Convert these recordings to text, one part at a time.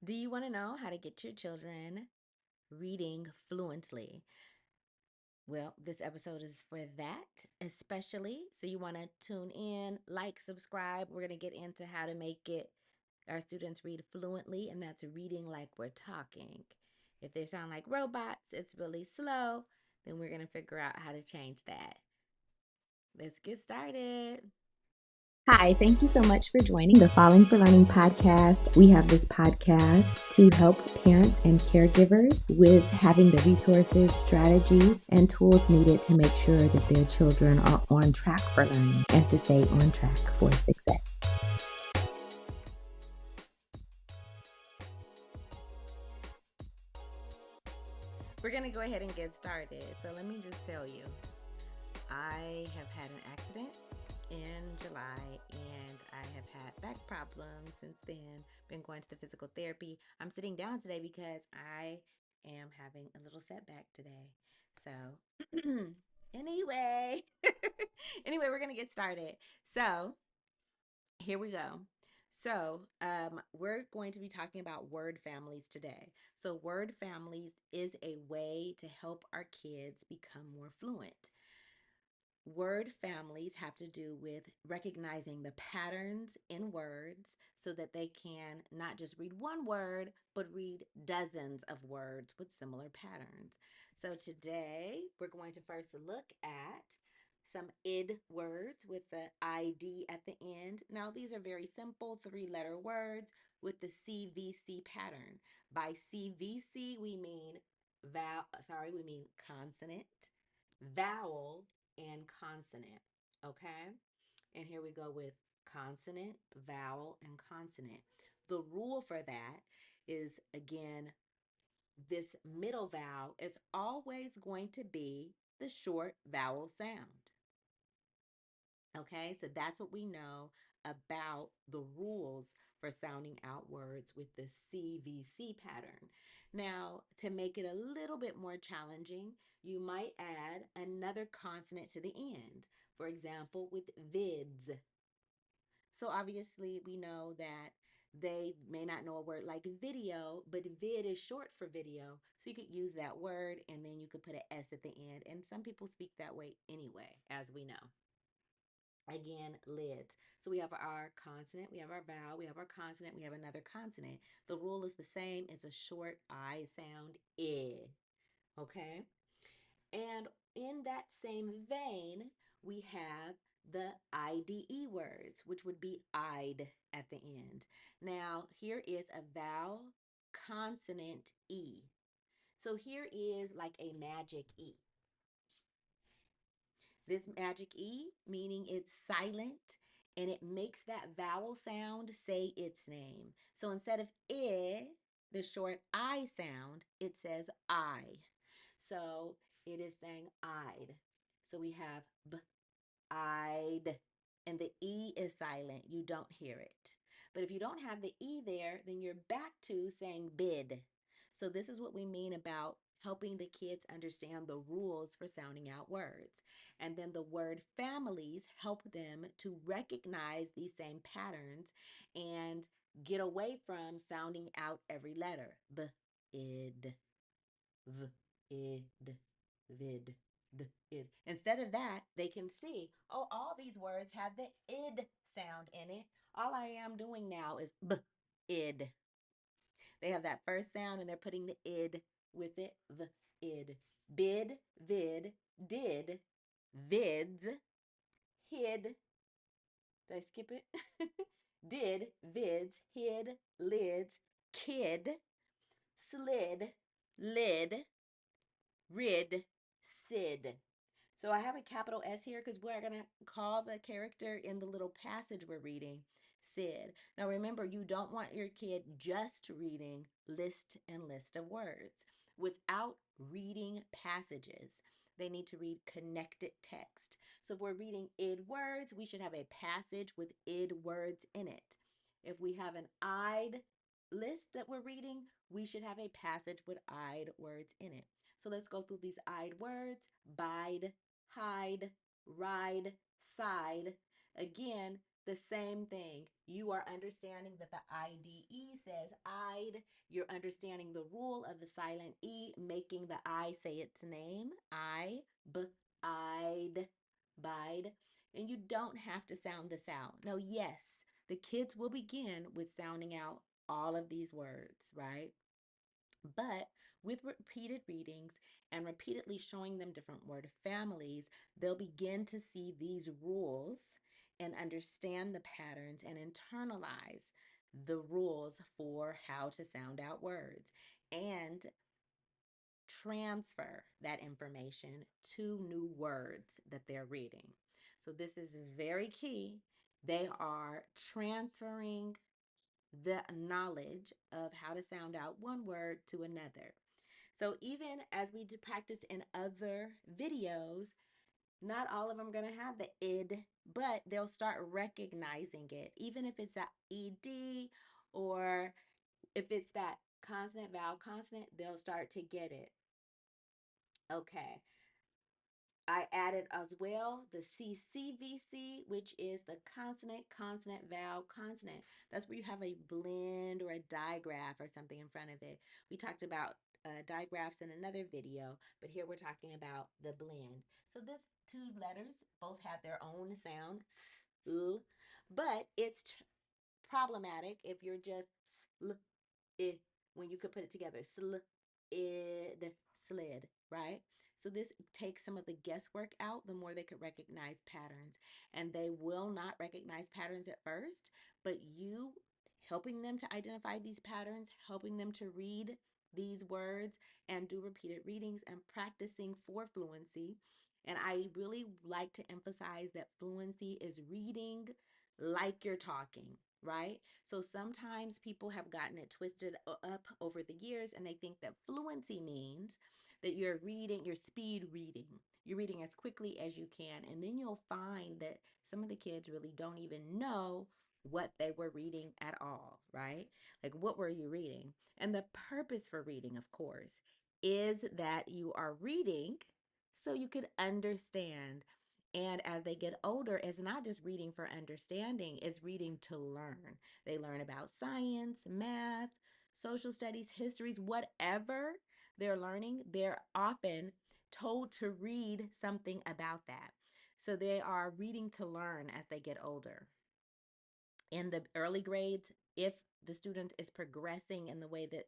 Do you want to know how to get your children reading fluently? Well, this episode is for that, especially. So you want to tune in, like, subscribe. We're going to get into how to make it our students read fluently, and that's reading like we're talking. If they sound like robots, it's really slow, then we're going to figure out how to change that. Let's get started. Hi, thank you so much for joining the Falling for Learning podcast. We have this podcast to help parents and caregivers with having the resources, strategies, and tools needed to make sure that their children are on track for learning and to stay on track for success. We're going to go ahead and get started. So let me just tell you, I have had an accident in July and I have had back problems since then. Been going to the physical therapy. I'm sitting down today because I am having a little setback today. So, anyway, we're going to get started. So, here we go. We're going to be talking about word families today. So, word families is a way to help our kids become more fluent. Word families have to do with recognizing the patterns in words so that they can not just read one word, but read dozens of words with similar patterns. So today we're going to first look at some id words with the ID at the end. Now, these are very simple three-letter words with the CVC pattern. By CVC, we mean we mean consonant, vowel, and consonant. Okay? And here we go with consonant, vowel, and consonant. The rule for that is again, this middle vowel is always going to be the short vowel sound. Okay, so that's what we know about the rules for sounding out words with the CVC pattern. Now, to make it a little bit more challenging, you might add another consonant to the end. For example, with vids. So obviously, we know that they may not know a word like video, but vid is short for video. So you could use that word and then you could put an S at the end. And some people speak that way anyway, as we know. Again, lids. So we have our consonant, we have our vowel, we have our consonant, we have another consonant. The rule is the same. It's a short I sound, I. Okay? And in that same vein, we have the IDE words, which would be I'd at the end. Now, here is a vowel consonant E. So here is like a magic E. This magic E, meaning it's silent and it makes that vowel sound say its name. So instead of I, the short I sound, it says I. So it is saying I'd. So we have B, I'd, and the E is silent. You don't hear it. But if you don't have the E there, then you're back to saying bid. So this is what we mean about helping the kids understand the rules for sounding out words. And then the word families help them to recognize these same patterns and get away from sounding out every letter. B, id, v, id, vid, d, id. Instead of that, they can see, oh, all these words have the id sound in it. All I am doing now is b, id. They have that first sound and they're putting the id with it, v, id. Bid, vid, did, vids, hid. Did I skip it? Did, vids, hid, lids, kid, slid, lid, rid, sid. So I have a capital S here because we're going to call the character in the little passage we're reading Sid. Now remember, you don't want your kid just reading list and list of words without reading passages. They need to read connected text. So if we're reading id words, we should have a passage with id words in it. If we have an I'd list that we're reading, we should have a passage with I'd words in it. So let's go through these I'd words: bide, hide, ride, side. Again, The same thing. You are understanding that the IDE says I'd. You're understanding the rule of the silent E, making the I say its name. I, b, I'd, bide. And you don't have to sound this out. Now, yes, the kids will begin with sounding out all of these words, right? But with repeated readings and repeatedly showing them different word families, they'll begin to see these rules and understand the patterns and internalize the rules for how to sound out words and transfer that information to new words that they're reading. So, this is very key. They are transferring the knowledge of how to sound out one word to another. So even as we practice in other videos, not all of them are going to have the id, but they'll start recognizing it. Even if it's a ed or if it's that consonant, vowel, consonant, they'll start to get it. Okay. I added as well the CCVC, which is the consonant, consonant, vowel, consonant. That's where you have a blend or a digraph or something in front of it. We talked about digraphs in another video, but here we're talking about the blend. So this two letters both have their own sound, s, l, but it's problematic if you're just sl, I, when you could put it together, sl, id, slid, right? So this takes some of the guesswork out, the more they could recognize patterns. And they will not recognize patterns at first, but you helping them to identify these patterns, helping them to read these words and do repeated readings and practicing for fluency. And I really like to emphasize that fluency is reading like you're talking, right? So sometimes people have gotten it twisted up over the years and they think that fluency means that you're reading, you're speed reading. You're reading as quickly as you can. And then you'll find that some of the kids really don't even know what they were reading at all, right? Like, what were you reading? And the purpose for reading, of course, is that you are reading so you could understand. And as they get older, it's not just reading for understanding, it's reading to learn. They learn about science, math, social studies, histories, whatever they're learning, they're often told to read something about that. So they are reading to learn as they get older. In the early grades, if the student is progressing in the way that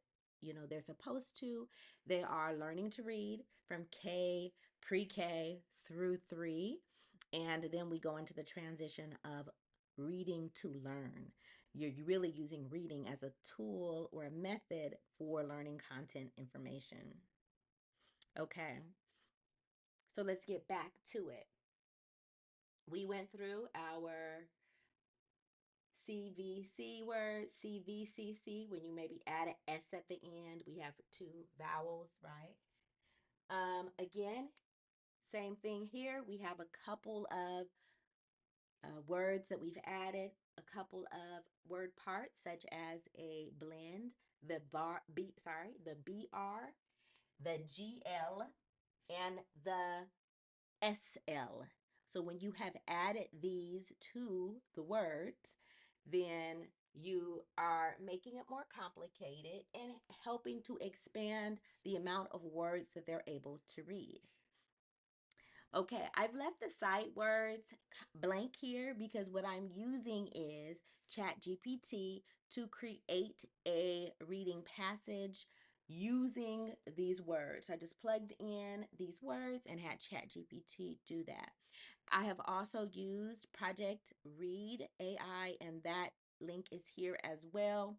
they're supposed to, they are learning to read from K, pre-K through 3, and then we go into the transition of reading to learn. You're really using reading as a tool or a method for learning content information. Okay, so let's get back to it. We went through our CVC word, CVCC, when you maybe add an S at the end. We have two vowels, right? Again, same thing here. We have a couple of words that we've added, a couple of word parts, such as a blend, the BR, the GL, and the SL. So when you have added these to the words, then you are making it more complicated and helping to expand the amount of words that they're able to read. Okay, I've left the sight words blank here because what I'm using is ChatGPT to create a reading passage using these words. I just plugged in these words and had ChatGPT do that. I have also used Project Read AI, and that link is here as well.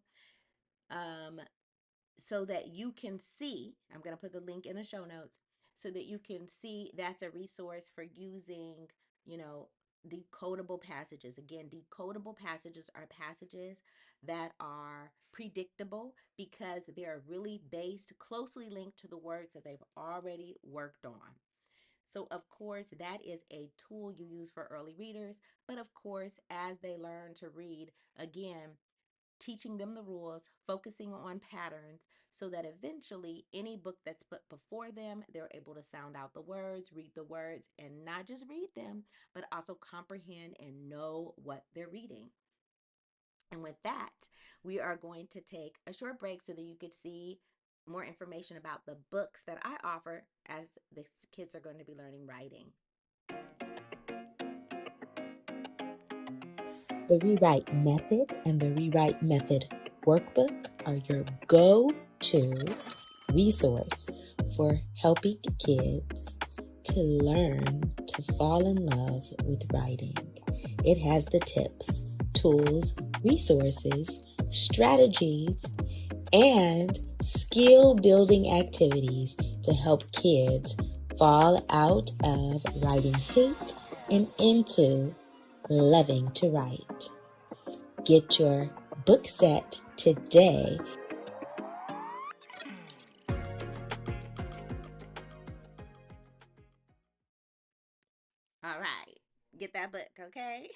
Um, so that you can see, I'm going to put the link in the show notes so that you can see that's a resource for using, decodable passages. Again, decodable passages are passages that are predictable because they're really based, closely linked to the words that they've already worked on. So, of course, that is a tool you use for early readers. But of course, as they learn to read, again, teaching them the rules, focusing on patterns so that eventually any book that's put before them, they're able to sound out the words, read the words, and not just read them, but also comprehend and know what they're reading. And with that, we are going to take a short break so that you could see more information about the books that I offer as the kids are going to be learning writing. The Rewrite Method and the Rewrite Method Workbook are your go-to resource for helping kids to learn to fall in love with writing. It has the tips, tools, resources, strategies, and skill building activities to help kids fall out of writing hate and into loving to write. Get your book set today. All right. Get that book, okay?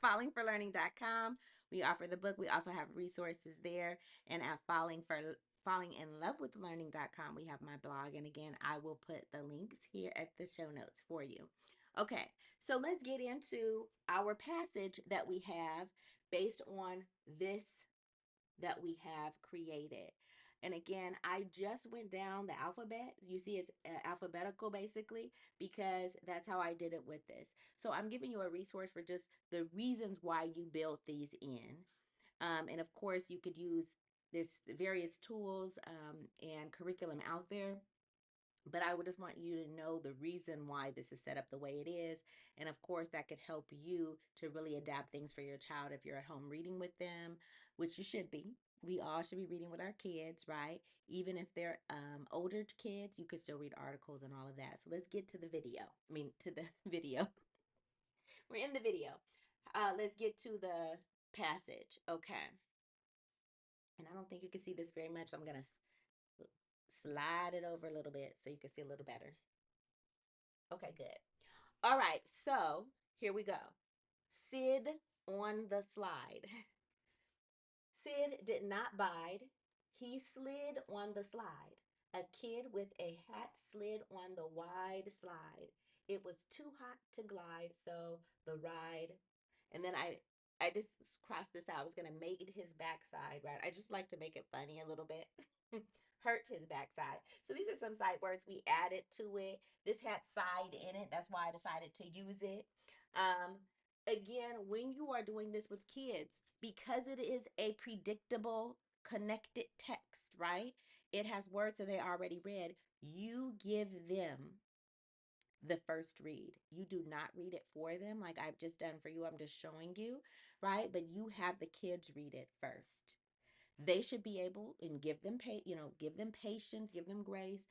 Fallingforlearning.com. We offer the book. We also have resources there. And at fallinginlovewithlearning.com, we have my blog. And again, I will put the links here at the show notes for you. Okay, so let's get into our passage that we have based on this that we have created. And again, I just went down the alphabet. You see, it's alphabetical basically because that's how I did it with this. So I'm giving you a resource for just the reasons why you built these in. And of course, you could use, there's various tools and curriculum out there, but I would just want you to know the reason why this is set up the way it is. And of course, that could help you to really adapt things for your child if you're at home reading with them, which you should be. We all should be reading with our kids, right? Even if they're older kids, you could still read articles and all of that. So let's get to the video. I mean, to the video. We're in the video. Let's get to the passage. Okay. And I don't think you can see this very much. I'm going to slide it over a little bit so you can see a little better. Okay, good. All right, so here we go. Sid on the slide. Sid did not bide. He slid on the slide. A kid with a hat slid on the wide slide. It was too hot to glide, so the ride. And then I just crossed this out. I was gonna make it his backside, right? I just like to make it funny a little bit. Hurt his backside. So these are some sight words we added to it. This had side in it. That's why I decided to use it. Um, Again, when you are doing this with kids, because it is a predictable, connected text, right? It has words that they already read. You give them the first read. You do not read it for them like I've just done for you. I'm just showing you, right? But you have the kids read it first. They should be able and give them patience, give them grace,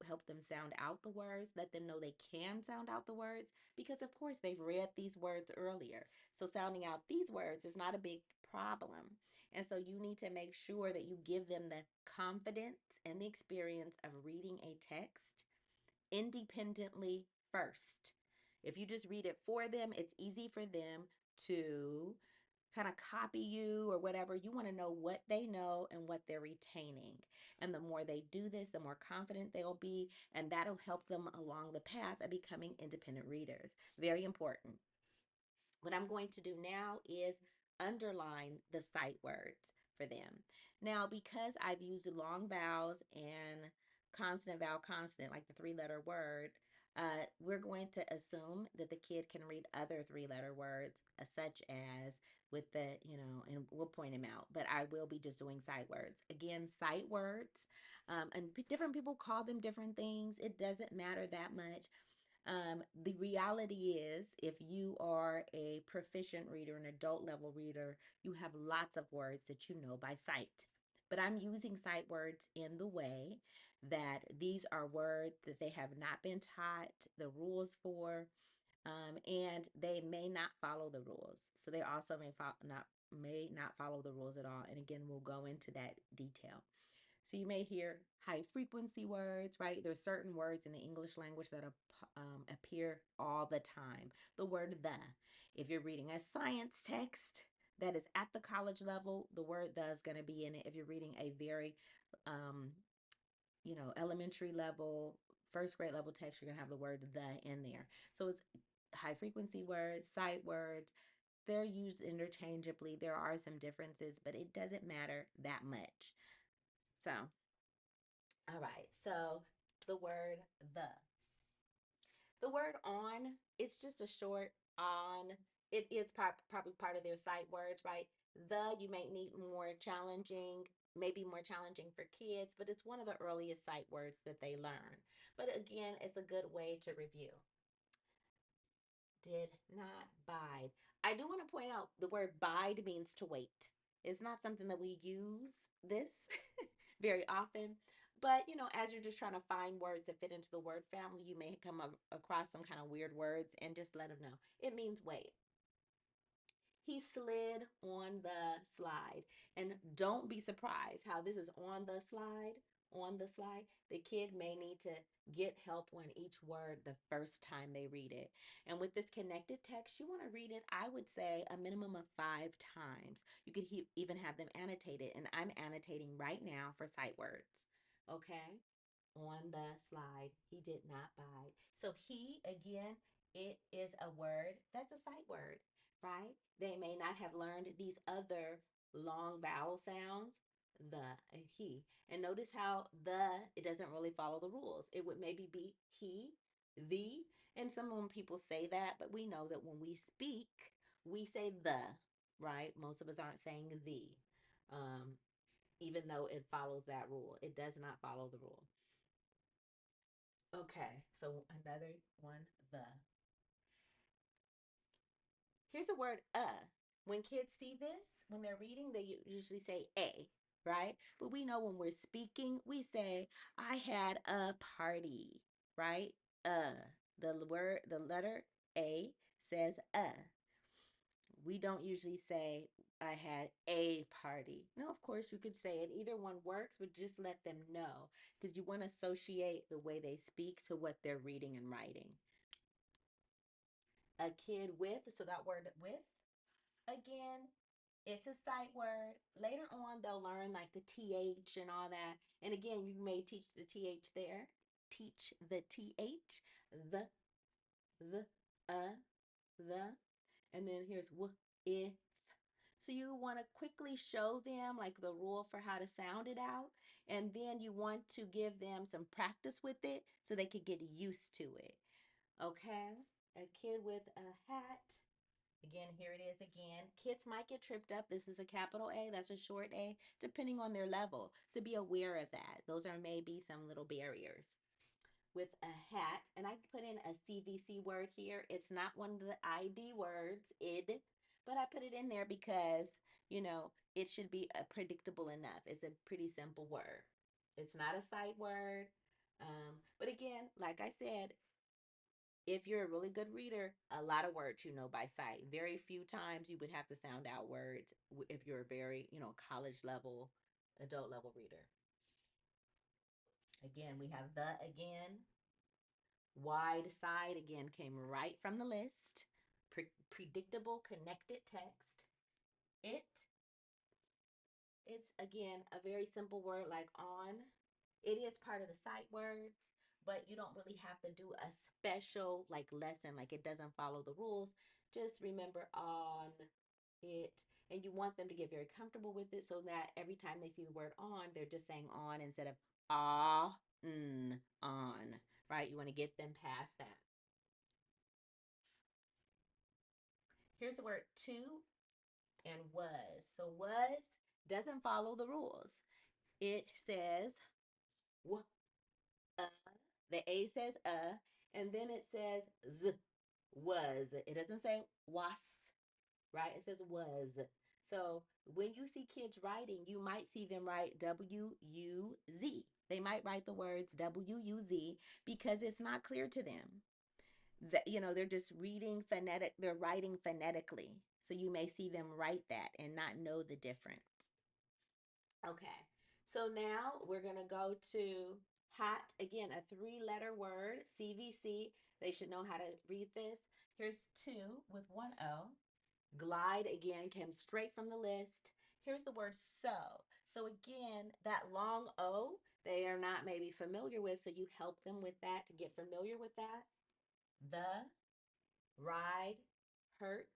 help them sound out the words, let them know they can sound out the words because of course they've read these words earlier. So sounding out these words is not a big problem. And so you need to make sure that you give them the confidence and the experience of reading a text independently first. If you just read it for them, it's easy for them to kind of copy you or whatever. You want to know what they know and what they're retaining. And the more they do this, the more confident they'll be, and that'll help them along the path of becoming independent readers. Very important. What I'm going to do now is underline the sight words for them. Now, because I've used long vowels and consonant, vowel, consonant, like the three-letter word, we're going to assume that the kid can read other three-letter words, such as with and we'll point them out, but I will be just doing sight words. Again, sight words, and different people call them different things. It doesn't matter that much. The reality is, if you are a proficient reader, an adult level reader, you have lots of words that you know by sight. But I'm using sight words in the way that these are words that they have not been taught the rules for, and they may not follow the rules. So they also may not follow the rules at all. And again, we'll go into that detail. So you may hear high frequency words, right? There's certain words in the English language that appear all the time. The word the. If you're reading a science text, that is at the college level, the word the is going to be in it. If you're reading a very, um, elementary level, first grade level text, you're going to have the word the in there. So it's high frequency words, sight words. They're used interchangeably. There are some differences, but it doesn't matter that much. So, all right. So the word the. The word on, it's just a short on. It is probably part of their sight words, right? The, you may need more challenging, maybe more challenging for kids, but it's one of the earliest sight words that they learn. But again, it's a good way to review. Did not bide. I do want to point out the word bide means to wait. It's not something that we use this very often. But, as you're just trying to find words that fit into the word family, you may come across some kind of weird words and just let them know. It means wait. He slid on the slide. And don't be surprised how this is on the slide. On the slide, the kid may need to get help on each word the first time they read it. And with this connected text, you want to read it, I would say, a minimum of 5 times. You could even have them annotated. And I'm annotating right now for sight words. Okay? On the slide, he did not bide. So, he, again, it is a word that's a sight word, right? They may not have learned these other long vowel sounds, the and he. And notice how it doesn't really follow the rules. It would maybe be he, the, and some when people say that, but we know that when we speak, we say the, right? Most of us aren't saying the, um, even though it follows that rule. It does not follow the rule. Okay, so another one, the. Here's the word When kids see this, when they're reading, they usually say a, right? But we know when we're speaking, we say, I had a party, right? The letter A says We don't usually say, I had a party. No, of course, you could say it. Either one works, but just let them know because you want to associate the way they speak to what they're reading and writing. A kid with, so that word with, again, it's a sight word. Later on, they'll learn like the TH and all that. And again, you may teach the TH there. Teach the TH, the, the, the. And then here's if. So you want to quickly show them like the rule for how to sound it out. And then you want to give them some practice with it so they could get used to it. Okay? A kid with a hat. Again, here it is again. Kids might get tripped up. This is a capital A, that's a short A, depending on their level. So be aware of that. Those are maybe some little barriers. With a hat, and I put in a CVC word here. It's not one of the ID words, id, but I put it in there because, it should be predictable enough. It's a pretty simple word. It's not a sight word. But again, like I said, if you're a really good reader, a lot of words you know by sight. Very few times you would have to sound out words if you're a very, college level, adult level reader. Again, we have the again. Wide side again came right from the list. Predictable connected text. It, it's again a very simple word like on. It is part of the sight words, but you don't really have to do a special like lesson, like it doesn't follow the rules. Just remember on it, and you want them to get very comfortable with it so that every time they see the word on, they're just saying on instead of ah, on, right? You want to get them past that. Here's the word to and was. So was doesn't follow the rules. It says uh, the A says and then it says z, was. It doesn't say was, right? It says was. So when you see kids writing, you might see them write WUZ. They might write the words WUZ because it's not clear to them. That they're just reading phonetic, they're writing phonetically. So you may see them write that and not know the difference. Okay. So now we're going to go to hat. Again, a 3-letter word, CVC. They should know how to read this. Here's two with one O. Glide again came straight from the list. Here's the word so. So again, that long O, they are not maybe familiar with, so you help them with that to get familiar with that. The, ride, hurt.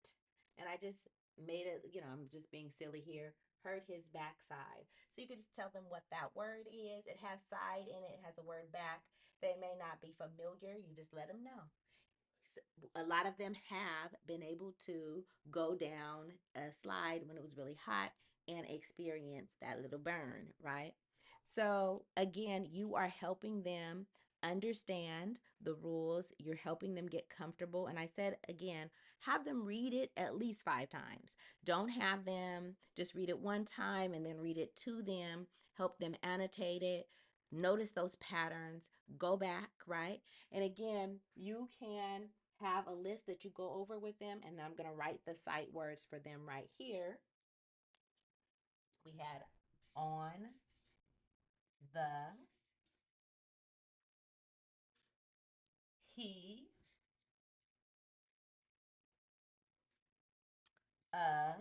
And I just made it, I'm just being silly here. Hurt his backside. So you could just tell them what that word is. It has side in it, it has a word back. They may not be familiar. You just let them know. A lot of them have been able to go down a slide when it was really hot and experience that little burn, right? So, again, you are helping them understand the rules. You're helping them get comfortable. And I said, again, have them read it at least 5 times. Don't have them just read it one time and then read it to them. Help them annotate it. Notice those patterns. Go back, right? And again, you can have a list that you go over with them, and I'm going to write the sight words for them right here. We had on the, he, a,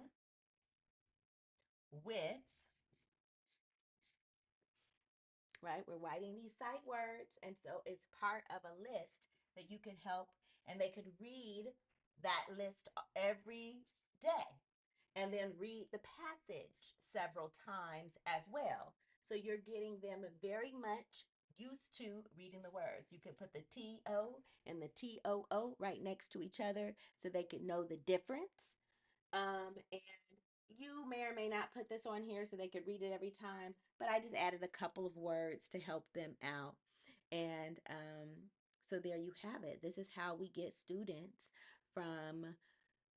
with, right? We're writing these sight words, and so it's part of a list that you can help, and they could read that list every day and then read the passage several times as well. So you're getting them very much used to reading the words. You could put the TO and the TOO right next to each other so they could know the difference. And you may or may not put this on here so they could read it every time, but I just added a couple of words to help them out. And so there you have it. This is how we get students from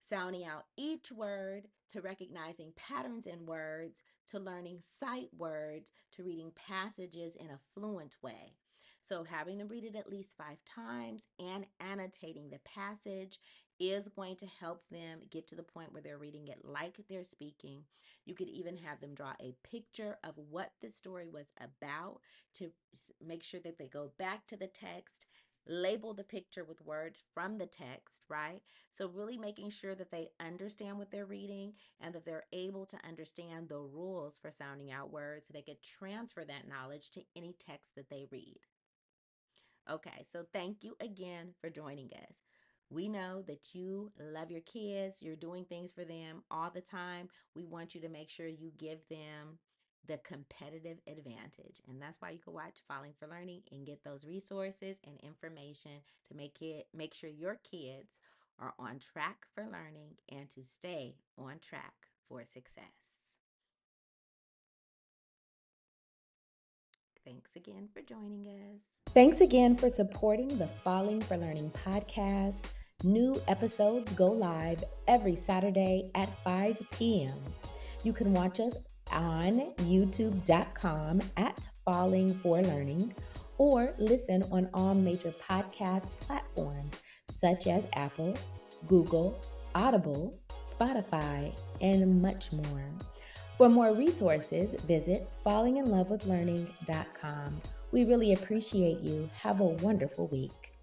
sounding out each word to recognizing patterns in words to learning sight words to reading passages in a fluent way. So, having them read it at least 5 times and annotating the passage is going to help them get to the point where they're reading it like they're speaking. You could even have them draw a picture of what the story was about to make sure that they go back to the text, label the picture with words from the text, right? So, really making sure that they understand what they're reading and that they're able to understand the rules for sounding out words so they could transfer that knowledge to any text that they read. Okay, so thank you again for joining us. We know that you love your kids, you're doing things for them all the time. We want you to make sure you give them the competitive advantage. And that's why you can watch Falling for Learning and get those resources and information to make sure your kids are on track for learning and to stay on track for success. Thanks again for joining us. Thanks again for supporting the Falling for Learning podcast. New episodes go live every Saturday at 5 p.m. You can watch us on youtube.com at Falling for Learning or listen on all major podcast platforms such as Apple, Google, Audible, Spotify, and much more. For more resources, visit fallinginlovewithlearning.com. We really appreciate you. Have a wonderful week.